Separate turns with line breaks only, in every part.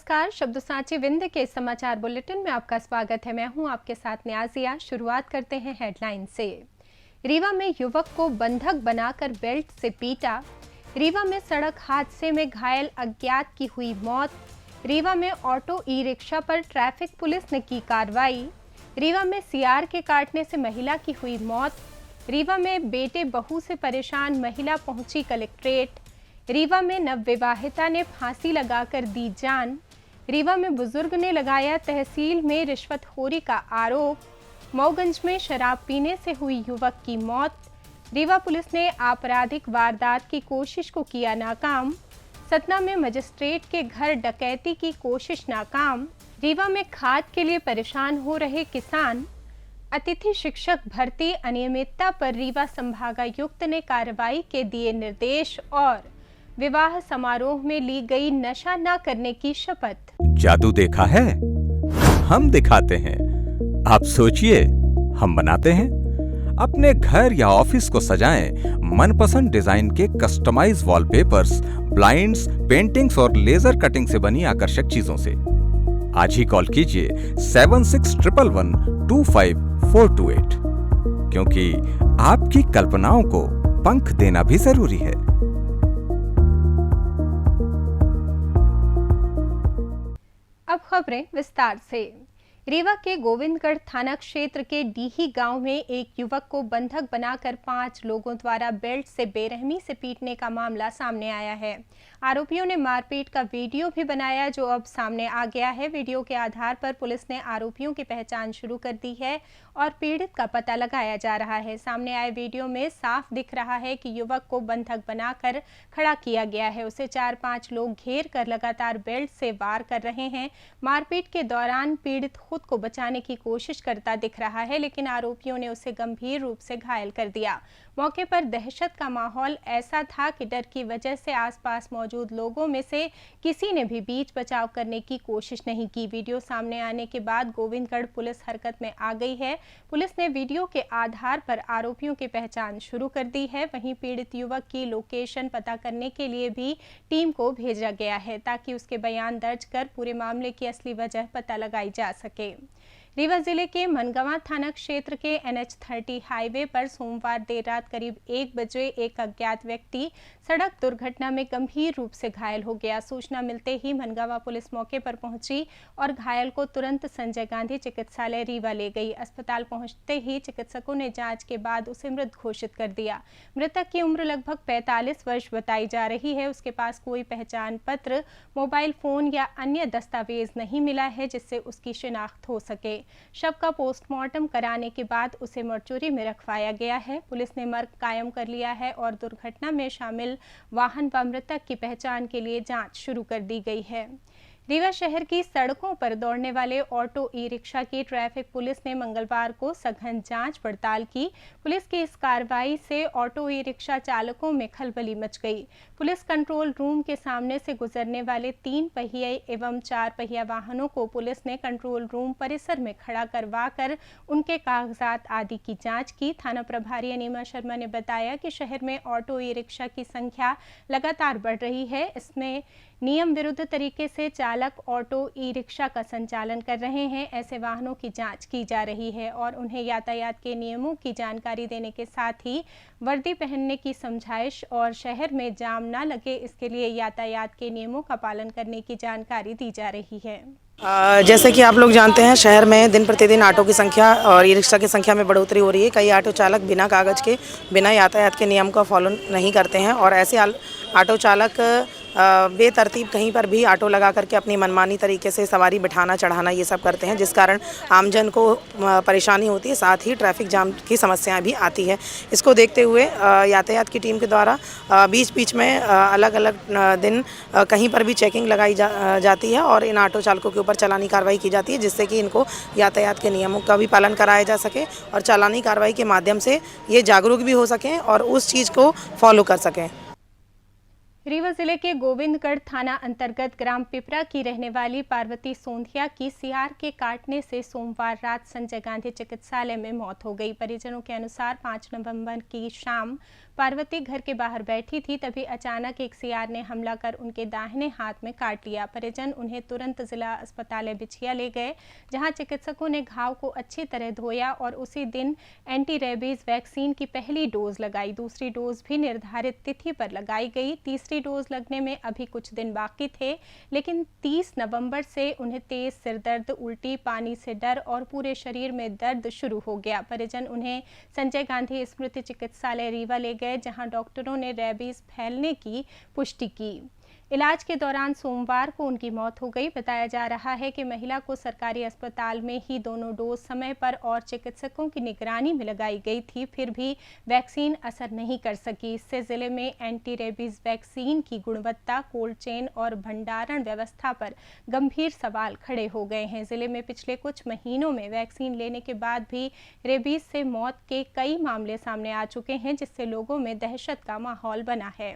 नमस्कार। शब्द साची विंध्य के समाचार बुलेटिन में आपका स्वागत है। मैं हूं आपके साथ न्याजिया। शुरुआत करते हैं हेडलाइन से। रीवा में युवक को बंधक बनाकर बेल्ट से पीटा। रीवा में सड़क हादसे में घायल अज्ञात की हुई मौत। रीवा में ऑटो ई रिक्शा पर ट्रैफिक पुलिस ने की कार्रवाई। रीवा में सियार के काटने से महिला की हुई मौत। रीवा में बेटे बहू से परेशान महिला पहुंची कलेक्ट्रेट। रीवा में नवविवाहिता ने फांसी लगाकर दी जान। रीवा में बुजुर्ग ने लगाया तहसील में रिश्वतखोरी का आरोप। मऊगंज में शराब पीने से हुई युवक की मौत। रीवा पुलिस ने आपराधिक वारदात की कोशिश को किया नाकाम। सतना में मजिस्ट्रेट के घर डकैती की कोशिश नाकाम। रीवा में खाद के लिए परेशान हो रहे किसान। अतिथि शिक्षक भर्ती अनियमितता पर रीवा संभागायुक्त ने कार्रवाई के दिए निर्देश। और विवाह समारोह में ली गई नशा न करने की शपथ।
जादू देखा है, हम दिखाते हैं। आप सोचिए, हम बनाते हैं। अपने घर या ऑफिस को सजाएं मनपसंद डिजाइन के कस्टमाइज वॉलपेपर्स, ब्लाइंड्स, पेंटिंग्स और लेजर कटिंग से बनी आकर्षक चीजों से। आज ही कॉल कीजिए 7611125428, क्योंकि आपकी कल्पनाओं को पंख देना भी जरूरी है।
अब खबरें विस्तार से। रीवा के गोविंदगढ़ थाना क्षेत्र के डीही गांव में एक युवक को बंधक बनाकर 5 लोगों द्वारा बेल्ट से बेरहमी से पीटने का मामला सामने आया है। आरोपियों ने मारपीट का वीडियो भी बनाया, जो अब सामने आ गया है। वीडियो के आधार पर पुलिस ने आरोपियों की पहचान शुरू कर दी है और पीड़ित का पता लगाया जा रहा है। सामने आए वीडियो में साफ दिख रहा है कि युवक को बंधक बनाकर खड़ा किया गया है। उसे 4-5 लोग घेर कर लगातार बेल्ट से वार कर रहे हैं। मारपीट के दौरान पीड़ित खुद को बचाने की कोशिश करता दिख रहा है, लेकिन आरोपियों ने उसे गंभीर रूप से घायल कर दिया। मौके पर दहशत का माहौल ऐसा था कि डर की वजह से आसपास मौजूद लोगों में से किसी ने भी बीच बचाव करने की कोशिश नहीं की। वीडियो सामने आने के बाद गोविंदगढ़ पुलिस हरकत में आ गई है। पुलिस ने वीडियो के आधार पर आरोपियों की पहचान शुरू कर दी है। वहीं पीड़ित युवक की लोकेशन पता करने के लिए भी टीम को भेजा गया है, ताकि उसके बयान दर्ज कर पूरे मामले की असली वजह पता लगाई जा सके। रीवा जिले के मनगवा थाना क्षेत्र के NH30 हाईवे पर सोमवार देर रात करीब 1 बजे एक अज्ञात व्यक्ति सड़क दुर्घटना में गंभीर रूप से घायल हो गया। सूचना मिलते ही मनगवा पुलिस मौके पर पहुंची और घायल को तुरंत संजय गांधी चिकित्सालय रीवा ले गई। अस्पताल पहुंचते ही चिकित्सकों ने जांच के बाद उसे मृत घोषित कर दिया। मृतक की उम्र लगभग 45 वर्ष बताई जा रही है। उसके पास कोई पहचान पत्र, मोबाइल फोन या अन्य दस्तावेज नहीं मिला है जिससे उसकी शिनाख्त हो सके। शव का पोस्टमार्टम कराने के बाद उसे मर्चुरी में रखवाया गया है। पुलिस ने मर्ग कायम कर लिया है और दुर्घटना में शामिल वाहन व मृतक की पहचान के लिए जांच शुरू कर दी गई है। रीवा शहर की सड़कों पर दौड़ने वाले ऑटो ई रिक्शा की ट्रैफिक पुलिस ने मंगलवार को सघन जांच पड़ताल की। पुलिस की इस कार्रवाई से ऑटो ई रिक्शा चालकों में खलबली मच गई। पुलिस कंट्रोल रूम के सामने से गुजरने वाले 3 पहिए एवं 4 पहिया वाहनों को पुलिस ने कंट्रोल रूम परिसर में खड़ा करवा कर उनके कागजात आदि की जांच की। थाना प्रभारी अनीमा शर्मा ने बताया कि शहर में ऑटो ई रिक्शा की संख्या लगातार बढ़ रही है। इसमें नियम विरुद्ध तरीके से चालक ऑटो ई रिक्शा का संचालन कर रहे हैं। ऐसे वाहनों की जांच की जा रही है और उन्हें यातायात के नियमों की जानकारी देने के साथ ही वर्दी पहनने की समझाइश और शहर में जाम न लगे, इसके लिए यातायात के नियमों का पालन करने की जानकारी दी जा रही है।
जैसे कि आप लोग जानते हैं, शहर में दिन प्रतिदिन ऑटो की संख्या और ई रिक्शा की संख्या में बढ़ोतरी हो रही है। कई ऑटो चालक बिना कागज़ के, बिना यातायात के नियम का फॉलो नहीं करते हैं और ऐसे ऑटो चालक बेतरतीब कहीं पर भी ऑटो लगा करके अपनी मनमानी तरीके से सवारी बिठाना चढ़ाना ये सब करते हैं, जिस कारण आमजन को परेशानी होती है, साथ ही ट्रैफिक जाम की समस्याएं भी आती है। इसको देखते हुए यातायात की टीम के द्वारा बीच बीच में अलग अलग दिन कहीं पर भी चेकिंग लगाई जाती है और इन ऑटो चालकों के ऊपर चालानी कार्रवाई की जाती है, जिससे कि इनको यातायात के नियमों का भी पालन कराया जा सके और चालानी कार्रवाई के माध्यम से ये जागरूक भी हो सकें और उस चीज़ को फॉलो कर सकें।
रीवा जिले के गोविंदगढ़ थाना अंतर्गत ग्राम पिपरा की रहने वाली पार्वती सोंधिया की सियार के काटने से सोमवार रात संजय गांधी चिकित्सालय में मौत हो गई। परिजनों के अनुसार 5 नवंबर की शाम पार्वती घर के बाहर बैठी थी, तभी अचानक एक सियार ने हमला कर उनके दाहिने हाथ में काट लिया। परिजन उन्हें तुरंत जिला अस्पताल बिछिया ले गए, जहां चिकित्सकों ने घाव को अच्छी तरह धोया और उसी दिन एंटी रेबीज वैक्सीन की पहली डोज लगाई। दूसरी डोज भी निर्धारित तिथि पर लगाई गई। तीसरी डोज लगने में अभी कुछ दिन बाकी थे, लेकिन 30 नवंबर से उन्हें तेज सिरदर्द, उल्टी, पानी से डर और पूरे शरीर में दर्द शुरू हो गया। परिजन उन्हें संजय गांधी स्मृति चिकित्सालय रीवा ले गए, जहां डॉक्टरों ने रेबीज फैलने की पुष्टि की। इलाज के दौरान सोमवार को उनकी मौत हो गई। बताया जा रहा है कि महिला को सरकारी अस्पताल में ही दोनों डोज समय पर और चिकित्सकों की निगरानी में लगाई गई थी, फिर भी वैक्सीन असर नहीं कर सकी। इससे जिले में एंटी रेबीज वैक्सीन की गुणवत्ता, कोल्ड चेन और भंडारण व्यवस्था पर गंभीर सवाल खड़े हो गए हैं। जिले में पिछले कुछ महीनों में वैक्सीन लेने के बाद भी रेबीज से मौत के कई मामले सामने आ चुके हैं, जिससे लोगों में दहशत का माहौल बना है।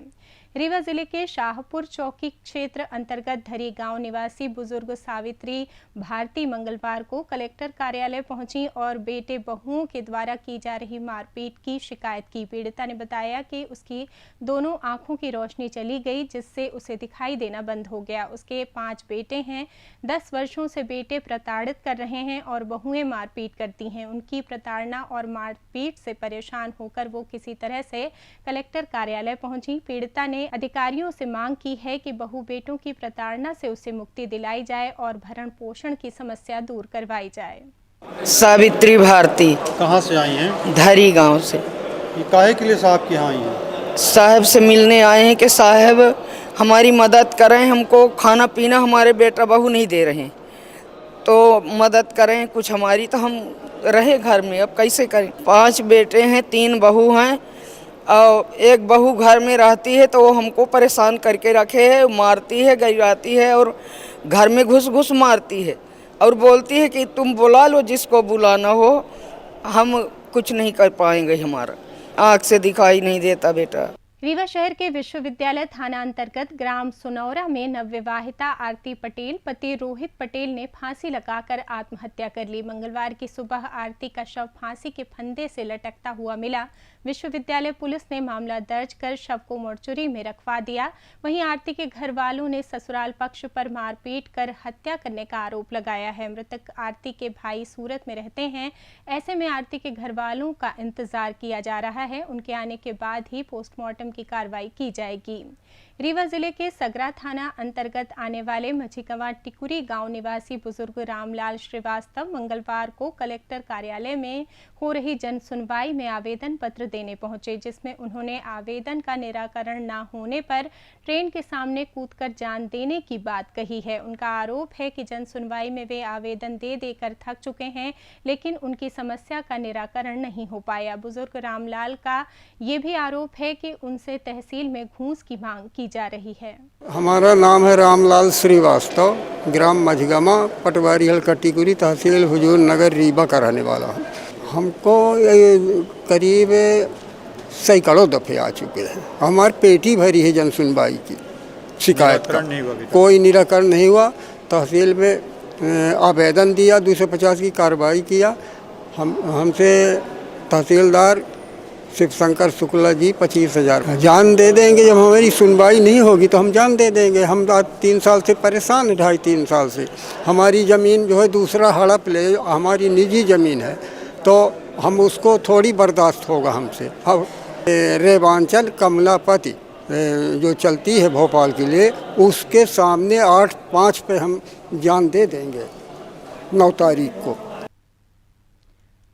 रीवा जिले के शाहपुर चौकी क्षेत्र अंतर्गत धरी गांव निवासी बुजुर्ग सावित्री भारती मंगलवार को कलेक्टर कार्यालय पहुंची और बेटे बहुओं के द्वारा की जा रही मारपीट की शिकायत की। पीड़िता ने बताया कि उसकी दोनों आंखों की रोशनी चली गई, जिससे उसे दिखाई देना बंद हो गया। उसके 5 बेटे हैं। 10 वर्षों से बेटे प्रताड़ित कर रहे हैं और बहुएं मारपीट करती हैं। उनकी प्रताड़ना और मारपीट से परेशान होकर वो किसी तरह से कलेक्टर कार्यालय पहुंची। पीड़िता ने अधिकारियों से मांग की है कि बहू बेटों की प्रताड़ना से उसे मुक्ति दिलाई जाए और भरण पोषण की समस्या दूर करवाई जाए।
सावित्री भारती
कहाँ से आई हैं?
धरी गांव से।
ये काहे के लिए साहब के यहाँ आई हैं?
साहब से मिलने आए हैं कि साहब हमारी मदद करें, हमको खाना पीना हमारे बेटा बहू नहीं दे रहे हैं, तो मदद करें कुछ हमारी, तो हम रहे घर में, अब कैसे करें। 5 बेटे हैं, 3 बहू हैं और एक बहू घर में रहती है, तो वो हमको परेशान करके रखे है, मारती है, गिराती है और घर में घुस घुस मारती है और बोलती है कि तुम बुला लो जिसको बुलाना हो, हम कुछ नहीं कर पाएंगे, हमारा आँख से दिखाई नहीं देता बेटा।
रीवा शहर के विश्वविद्यालय थाना अंतर्गत ग्राम सुनौरा में नवविवाहिता आरती पटेल पति रोहित पटेल ने फांसी लगाकर आत्महत्या कर ली। मंगलवार की सुबह आरती का शव फांसी के फंदे से लटकता हुआ मिला। विश्वविद्यालय पुलिस ने मामला दर्ज कर शव को मोर्चरी में रखवा दिया। वहीं आरती के घर वालों ने ससुराल पक्ष पर मारपीट कर हत्या करने का आरोप लगाया है। मृतक आरती के भाई सूरत में रहते हैं। ऐसे में आरती के घर वालों का इंतजार किया जा रहा है। उनके आने के बाद ही पोस्टमार्टम की कार्रवाई की जाएगी। रीवा जिले के सगरा थाना अंतर्गत आने वाले मझीकवा टिकुरी गांव निवासी बुजुर्ग रामलाल श्रीवास्तव मंगलवार को कलेक्टर कार्यालय में हो रही जन सुनवाई में आवेदन पत्र देने पहुंचे, जिसमें उन्होंने आवेदन का निराकरण न होने पर ट्रेन के सामने कूदकर जान देने की बात कही है। उनका आरोप है कि जन सुनवाई में वे आवेदन दे देकर थक चुके हैं, लेकिन उनकी समस्या का निराकरण नहीं हो पाया। बुजुर्ग रामलाल का ये भी आरोप है कि उनसे तहसील में घूस की मांग की जा रही है।
हमारा नाम है रामलाल श्रीवास्तव, ग्राम मझगमा, पटवारी हल्का टिकुरी, तहसील हुजूर नगर, रीवा का रहने वाला हूँ। हमको करीब सैकड़ों दफ़े आ चुके हैं। हमारी पेटी भरी है जन सुनवाई की शिकायत का, कोई निराकरण नहीं हुआ। तहसील में आवेदन दिया, 250 की कार्रवाई किया। हमसे तहसीलदार शिवशंकर शुक्ला जी 25,000 जान दे देंगे। जब हमारी सुनवाई नहीं होगी तो हम जान दे देंगे। हम 3 साल से परेशान हैं, 2.5-3 साल से। हमारी ज़मीन जो है दूसरा हड़प ले, हमारी निजी ज़मीन है, तो हम उसको थोड़ी बर्दाश्त होगा हमसे। अब रेवांचल कमलापति जो चलती है भोपाल के लिए, उसके सामने 8-5 पे हम जान दे देंगे 9 तारीख को।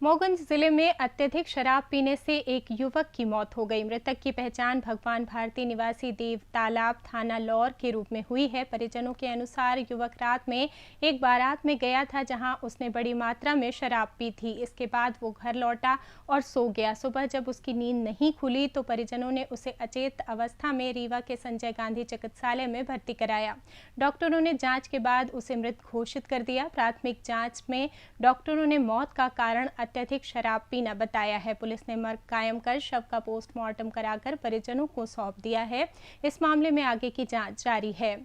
मोगंज जिले में अत्यधिक शराब पीने से एक युवक की मौत हो गई। मृतक की पहचान भगवान भारती निवासी देव तालाब थाना लौर के रूप में हुई है। परिजनों के अनुसार युवक रात में एक बारात में गया था, जहां उसने बड़ी मात्रा में शराब पी थी। इसके बाद वो घर लौटा और सो गया। सुबह जब उसकी नींद नहीं खुली तो परिजनों ने उसे अचेत अवस्था में रीवा के संजय गांधी चिकित्सालय में भर्ती कराया। डॉक्टरों ने जाँच के बाद उसे मृत घोषित कर दिया। प्राथमिक जाँच में डॉक्टरों ने मौत का कारण अत्यधिक शराब पीना बताया है। पुलिस ने मर्ग कायम कर शव का पोस्टमार्टम कराकर परिजनों को सौंप दिया है। इस मामले में आगे की जांच जारी है।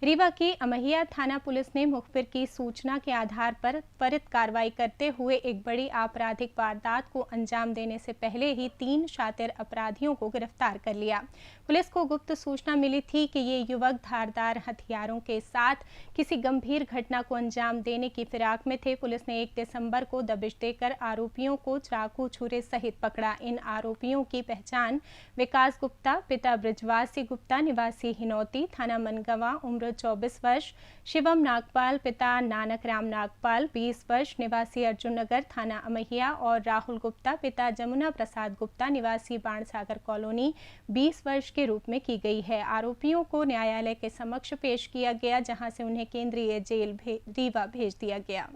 रीवा की अमहिया थाना पुलिस ने मुखबिर की सूचना के आधार पर त्वरित कार्रवाई करते हुए एक बड़ी आपराधिक वारदात को अंजाम देने से पहले ही 3 शातिर अपराधियों को गिरफ्तार कर लिया। पुलिस को गुप्त सूचना मिली थी कि ये युवक धारदार हथियारों के साथ किसी गंभीर घटना को अंजाम देने की फिराक में थे। पुलिस ने 1 दिसंबर को दबिश देकर आरोपियों को चाकू छुरे सहित पकड़ा। इन आरोपियों की पहचान विकास गुप्ता, पिता ब्रिजवासी गुप्ता, निवासी हिनौती, थाना मनगवा, उम्र 24 वर्ष, शिवम नागपाल, पिता नानक राम नागपाल, 20 वर्ष, निवासी अर्जुन नगर, थाना अमहिया, और राहुल गुप्ता, पिता जमुना प्रसाद गुप्ता, निवासी बाणसागर कॉलोनी, 20 वर्ष के रूप में की गई है। आरोपियों को न्यायालय के समक्ष पेश किया गया, जहां से उन्हें केंद्रीय जेल रीवा भेज दिया गया।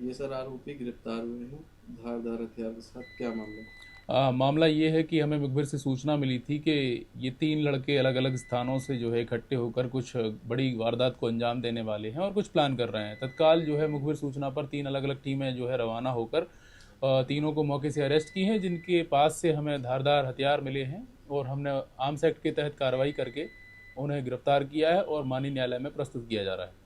ये सर आरोपी गिरफ्तार हुए हैं धारदार हथियार के साथ, क्या मामला?
मामला ये है कि हमें मुखबिर से सूचना मिली थी कि ये 3 लड़के अलग अलग स्थानों से जो है इकट्ठे होकर कुछ बड़ी वारदात को अंजाम देने वाले हैं और कुछ प्लान कर रहे हैं। तत्काल जो है मुखबिर सूचना पर 3 अलग अलग टीमें जो है रवाना होकर तीनों को मौके से अरेस्ट की हैं, जिनके पास से हमें धारदार हथियार मिले हैं और हमने आर्म्स एक्ट के तहत कार्रवाई करके उन्हें गिरफ्तार किया है और माननीय न्यायालय में प्रस्तुत किया जा रहा है।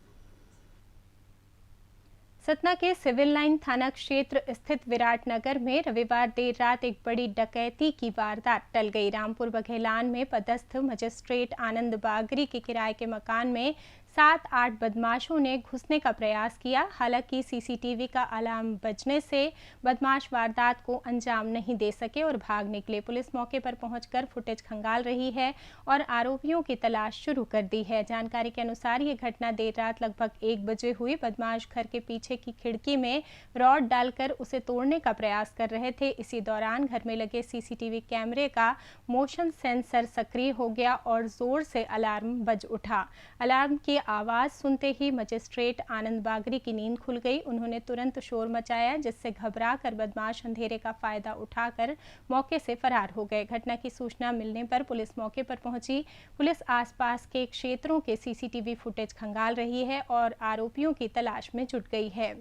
सतना के सिविल लाइन थाना क्षेत्र स्थित विराटनगर में रविवार देर रात एक बड़ी डकैती की वारदात टल गई। रामपुर बघेलान में पदस्थ मजिस्ट्रेट आनंद बागरी के किराए के मकान में 7-8 बदमाशों ने घुसने का प्रयास किया। हालांकि सीसीटीवी का अलार्म बजने से बदमाश वारदात को अंजाम नहीं दे सके और भाग निकले। पुलिस मौके पर पहुंचकर फुटेज खंगाल रही है और आरोपियों की तलाश शुरू कर दी है। जानकारी के अनुसार ये घटना देर रात लगभग 1 बजे हुई। बदमाश घर के पीछे की खिड़की में रॉड डालकर उसे तोड़ने का प्रयास कर रहे थे। इसी दौरान घर में लगे सीसीटीवी कैमरे का मोशन सेंसर सक्रिय हो गया और जोर से अलार्म बज उठा। अलार्म की आवाज सुनते ही मजिस्ट्रेट आनंद बागरी की नींद खुल गई। उन्होंने तुरंत शोर मचाया, जिससे घबराकर बदमाश अंधेरे का फायदा उठाकर मौके से फरार हो गए। घटना की सूचना मिलने पर पुलिस मौके पर पहुंची। पुलिस आसपास के क्षेत्रों के सीसीटीवी फुटेज खंगाल रही है और आरोपियों की तलाश में जुट गई है।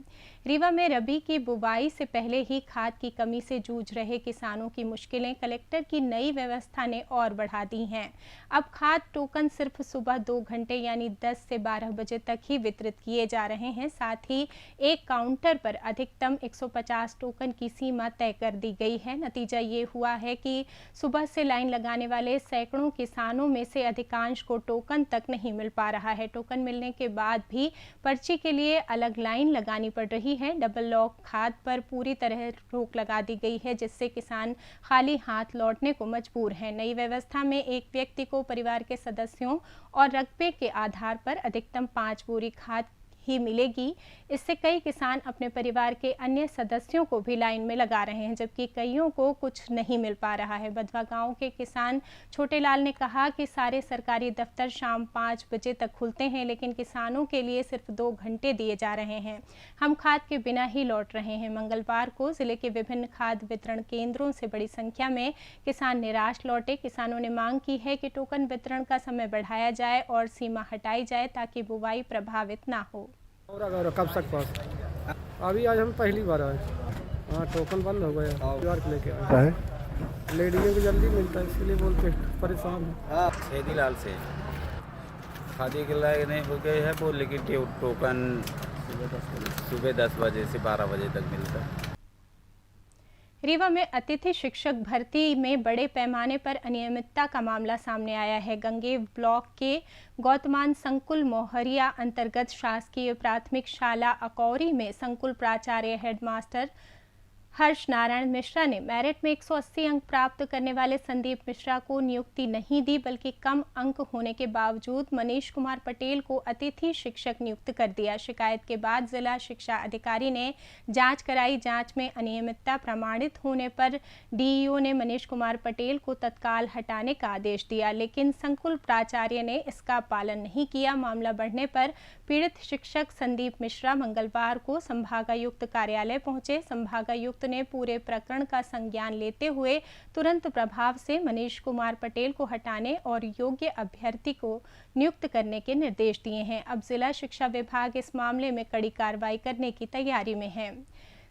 रीवा में रबी की बुवाई से पहले ही खाद की कमी से जूझ रहे किसानों की मुश्किलें कलेक्टर की नई व्यवस्था ने और बढ़ा दी हैं। अब खाद टोकन सिर्फ सुबह 2 घंटे यानी 10 से 12 बजे तक ही वितरित किए जा रहे हैं। साथ ही एक काउंटर पर अधिकतम 150 टोकन की सीमा तय कर दी गई है। नतीजा ये हुआ है कि सुबह से लाइन लगाने वाले सैकड़ों किसानों में से अधिकांश को टोकन तक नहीं मिल पा रहा है। टोकन मिलने के बाद भी पर्ची के लिए अलग लाइन लगानी पड़ रही है। डबल लॉक खाद पर पूरी तरह रोक लगा दी गई है, जिससे किसान खाली हाथ लौटने को मजबूर हैं। नई व्यवस्था में एक व्यक्ति को परिवार के सदस्यों और रकबे के आधार पर अधिकतम 5 बोरी खाद ही मिलेगी। इससे कई किसान अपने परिवार के अन्य सदस्यों को भी लाइन में लगा रहे हैं, जबकि कईयों को कुछ नहीं मिल पा रहा है। बधवा गांव के किसान छोटे लाल ने कहा कि सारे सरकारी दफ्तर शाम 5 बजे तक खुलते हैं, लेकिन किसानों के लिए सिर्फ 2 घंटे दिए जा रहे हैं। हम खाद के बिना ही लौट रहे हैं। मंगलवार को जिले के विभिन्न खाद वितरण केंद्रों से बड़ी संख्या में किसान निराश लौटे। किसानों ने मांग की है कि टोकन वितरण का समय बढ़ाया जाए और सीमा हटाई जाए ताकि बुवाई प्रभावित ना हो।
और कब तक पास? अभी आज हम पहली बार आए। हाँ, टोकन बंद हो गया। परिवार को लेके आए। लेडीजों को जल्दी मिलता है, इसलिए बोलते परेशान है।
छेदी लाल से खादी के लायक नहीं हो गए है वो, लेकिन टोकन सुबह 10 बजे से 12 बजे तक मिलता है।
रीवा में अतिथि शिक्षक भर्ती में बड़े पैमाने पर अनियमितता का मामला सामने आया है। गंगेव ब्लॉक के गौतमान संकुल मोहरिया अंतर्गत शासकीय प्राथमिक शाला अकौरी में संकुल प्राचार्य हेडमास्टर हर्ष नारायण मिश्रा ने मेरिट में 180 अंक प्राप्त करने वाले संदीप मिश्रा को नियुक्ति नहीं दी, बल्कि कम अंक होने के बावजूद मनीष कुमार पटेल को अतिथि शिक्षक नियुक्त कर दिया। शिकायत के बाद जिला शिक्षा अधिकारी ने जांच कराई। जांच में अनियमितता प्रमाणित होने पर डीईओ ने मनीष कुमार पटेल को तत्काल हटाने का आदेश दिया, लेकिन संकुल प्राचार्य ने इसका पालन नहीं किया। मामला बढ़ने पर पीड़ित शिक्षक संदीप मिश्रा मंगलवार को संभागायुक्त कार्यालय पहुंचे। संभागायुक्त ने पूरे प्रकरण का संज्ञान लेते हुए तुरंत प्रभाव से मनीष कुमार पटेल को हटाने और योग्य अभ्यर्थी को नियुक्त करने के निर्देश दिए हैं। अब जिला शिक्षा विभाग इस मामले में कड़ी कार्रवाई करने की तैयारी में है।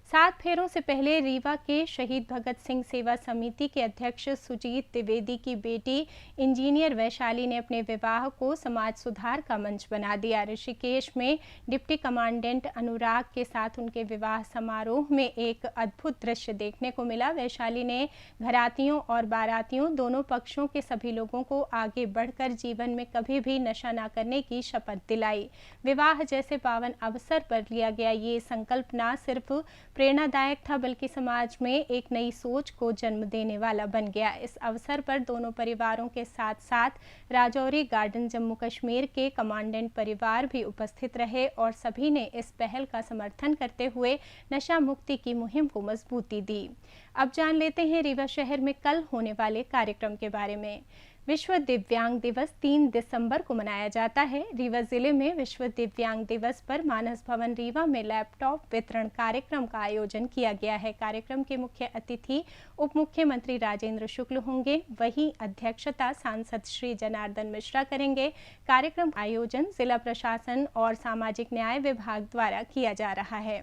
7 फेरों से पहले रीवा के शहीद भगत सिंह सेवा समिति के अध्यक्ष सुजीत द्विवेदी की बेटी इंजीनियर वैशाली ने अपने विवाह को समाज सुधार का मंच बना दिया। ऋषिकेश में डिप्टी कमांडेंट अनुराग के साथ उनके विवाह समारोह में एक अद्भुत दृश्य देखने को मिला। वैशाली ने घरातियों और बारातियों दोनों पक्षों के सभी लोगों को आगे बढ़कर जीवन में कभी भी नशा न करने की शपथ दिलाई। विवाह जैसे पावन अवसर पर लिया गया ये संकल्प न सिर्फ प्रेरणादायक था बल्कि समाज में एक नई सोच को जन्म देने वाला बन गया। इस अवसर पर दोनों परिवारों के साथ साथ राजौरी गार्डन जम्मू कश्मीर के कमांडेंट परिवार भी उपस्थित रहे और सभी ने इस पहल का समर्थन करते हुए नशा मुक्ति की मुहिम को मजबूती दी। अब जान लेते हैं रीवा शहर में कल होने वाले कार्यक्रम के बारे में। विश्व दिव्यांग दिवस 3 दिसंबर को मनाया जाता है। रीवा जिले में विश्व दिव्यांग दिवस पर मानस भवन रीवा में लैपटॉप वितरण कार्यक्रम का आयोजन किया गया है। कार्यक्रम के मुख्य अतिथि उप मुख्यमंत्री राजेंद्र शुक्ल होंगे, वहीं अध्यक्षता सांसद श्री जनार्दन मिश्रा करेंगे। कार्यक्रम आयोजन जिला प्रशासन और सामाजिक न्याय विभाग द्वारा किया जा रहा है।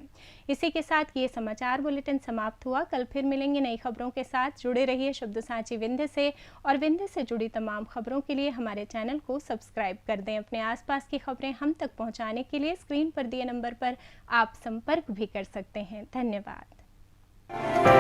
इसी के साथ ये समाचार बुलेटिन समाप्त हुआ। कल फिर मिलेंगे नई खबरों के साथ। जुड़े रहिए शब्द सांची विंध्य से और विंध्य से जुड़ी तमाम खबरों के लिए हमारे चैनल को सब्सक्राइब कर दें। अपने आसपास की खबरें हम तक पहुंचाने के लिए स्क्रीन पर दिए नंबर पर आप संपर्क भी कर सकते हैं। धन्यवाद।